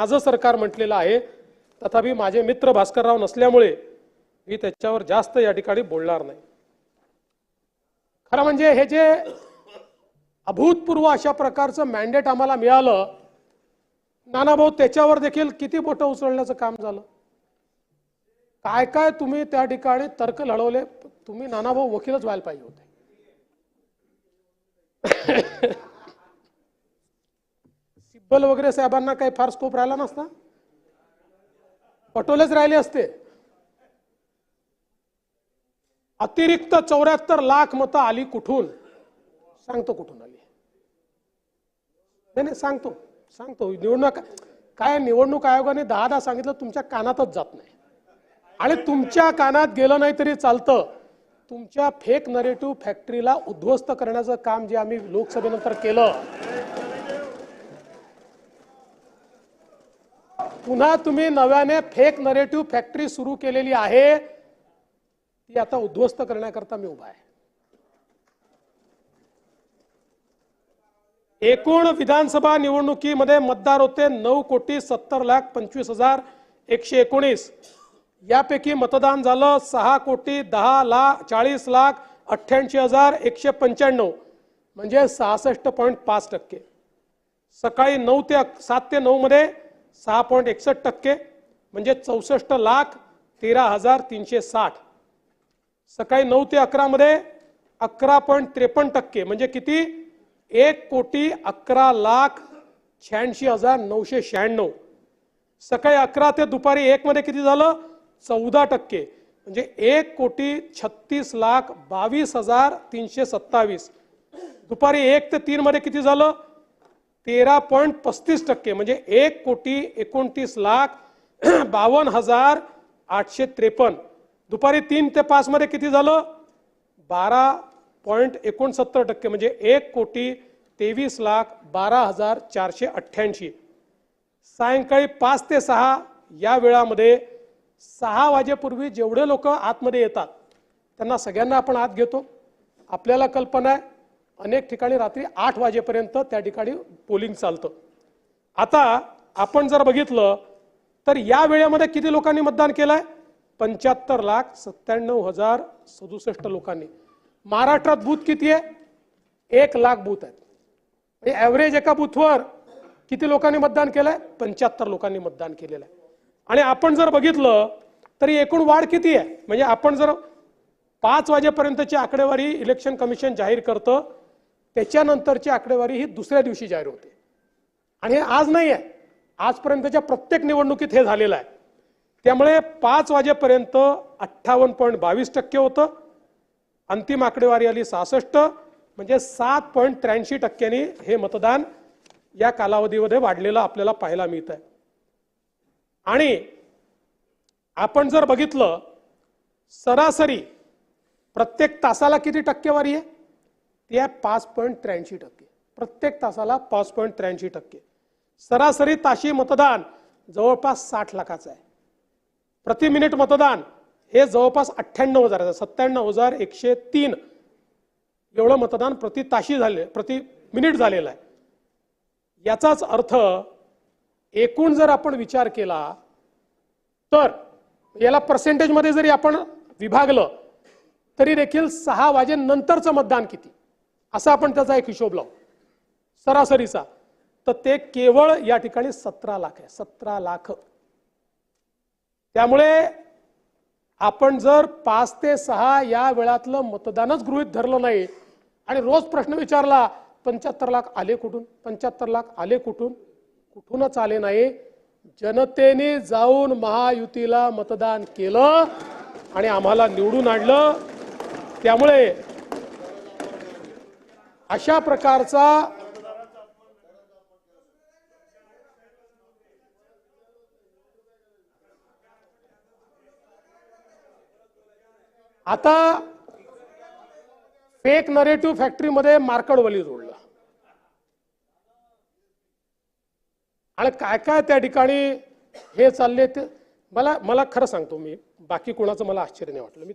माझं सरकार म्हटलेलं आहे। तथापि माझे मित्र भास्करराव नसल्यामुळे मी त्याच्यावर जास्त या ठिकाणी बोलणार नाही। खरं म्हणजे हे जे अभूतपूर्व अशा प्रकारचं मॅन्डेट आम्हाला मिळालं, नानाभाऊ त्याच्यावर देखील किती बोटं उचलण्याचं काम झालं। काय काय तुम्ही त्या ठिकाणी तर्क लढवले। तुम्ही नानाभाऊ वकीलच व्हायला पाहिजे होते। सिब्बल वगैरे साहेबांना काही फार स्कोप राहिला नसता, पटोलेच राहिले असते। अतिरिक्त 74 लाख मतं आली कुठून? सांगतो कुठून आली। नाही सांगतो निवडणूक काय निवडणूक आयोगाने 10 सांगितलं, तुमच्या कानातच जात नाही। आणि तुमच्या कानात गेलं नाही तरी चालतं। तुमच्या फेक नरेटिव्ह फॅक्टरीला उद्ध्वस्त करण्याचं काम जे आम्ही लोकसभेनंतर केलं, पुन्हा तुम्ही नव्याने फेक नरेटिव्ह फॅक्टरी सुरू केलेली आहे, ती आता उद्ध्वस्त करण्याकरता मी उभा आहे। एकूण विधानसभा निवडणुकीमध्ये मतदार होते 9,70,25,119। यापैकी मतदान झालं 6,10,40,48,195 म्हणजे 66.5%। सकाळी 7 ते 9 मध्ये 6.61% म्हणजे 64,13,360। सकाळी 9 ते 11 मध्ये 11.53% म्हणजे किती? 1,11,86,996। सकाळी 11 ते दुपारी 1 मध्ये किती झालं? 14% म्हणजे 1,36,22,327। दुपारी 1 ते 3 मध्ये किती झालं? 13.35% म्हणजे 1,52,52,853। दुपारी 3 ते 5 मध्ये किती झालं? 12.69% म्हणजे 1,23,12,488। सायंकाळी 5 ते 6 या वेळामध्ये 6 वाजेपूर्वी जेवढे लोक आतमध्ये येतात त्यांना सगळ्यांना आपण आत घेतो। आपल्याला कल्पना आहे अनेक ठिकाणी रात्री 8 वाजेपर्यंत त्या ठिकाणी पोलिंग चालतं। आता आपण जर बघितलं तर या वेळेमध्ये किती लोकांनी मतदान केलंय? 75,97,067 लोकांनी। महाराष्ट्रात बूथ किती आहे? 1 लाख बूथ आहेत। म्हणजे ॲव्हरेज एका बूथवर किती लोकांनी मतदान केलंय? 75 लोकांनी मतदान केलेलं आहे। आणि आपण जर बघितलं तरी एकूण वाढ किती आहे? म्हणजे आपण जर 5 वाजेपर्यंतची आकडेवारी इलेक्शन कमिशन जाहीर करतं, त्याच्यानंतरची आकडेवारी ही दुसऱ्या दिवशी जाहीर होते। आणि हे आज नाही आहे, आजपर्यंतच्या प्रत्येक निवडणुकीत हे झालेलं आहे। त्यामुळे 5 वाजेपर्यंत 58.22% होतं। अंतिम आकडेवारी आली 66 म्हणजे 7.83% हे मतदान या कालावधीमध्ये वाढलेलं आपल्याला पाहायला मिळत आहे। आणि आपण जर बघितलं सरासरी प्रत्येक तासाला किती टक्केवारी आहे? ती आहे 5.83%। प्रत्येक तासाला 5.83%। सरासरी ताशी मतदान जवळपास 60 लाखाचं आहे। प्रति मिनिट मतदान हे जवळपास 98,000 97,103 एवढं मतदान प्रति ताशी झाले, प्रति मिनिट झालेलं आहे। याचाच अर्थ एकूण जर आपण विचार केला तर याला पर्सेंटेज मध्ये जरी आपण विभागलं तरी देखील 6 वाजेनंतरचं मतदान किती असा आपण त्याचा एक हिशोब लावू सरासरीचा, तर ते केवळ या ठिकाणी 17 लाख आहे। 17 लाख। त्यामुळे आपण जर 5 ते 6 या वेळातलं मतदानच गृहीत धरलं नाही आणि रोज प्रश्न विचारला 75 लाख आले कुठून? 75 लाख आले कुठून? कुठूनच आले नाही। जनतेने जाऊन महायुतीला मतदान केलं आणि आम्हाला निवडून आणलं। त्यामुळे अशा प्रकारचा आता फेक नरेटिव्ह फॅक्टरीमध्ये मार्कडवली जोडलं आणि काय काय त्या ठिकाणी हे चालले ते मला खरं सांगतो, मी बाकी कोणाचं मला आश्चर्य नाही वाटलं। मी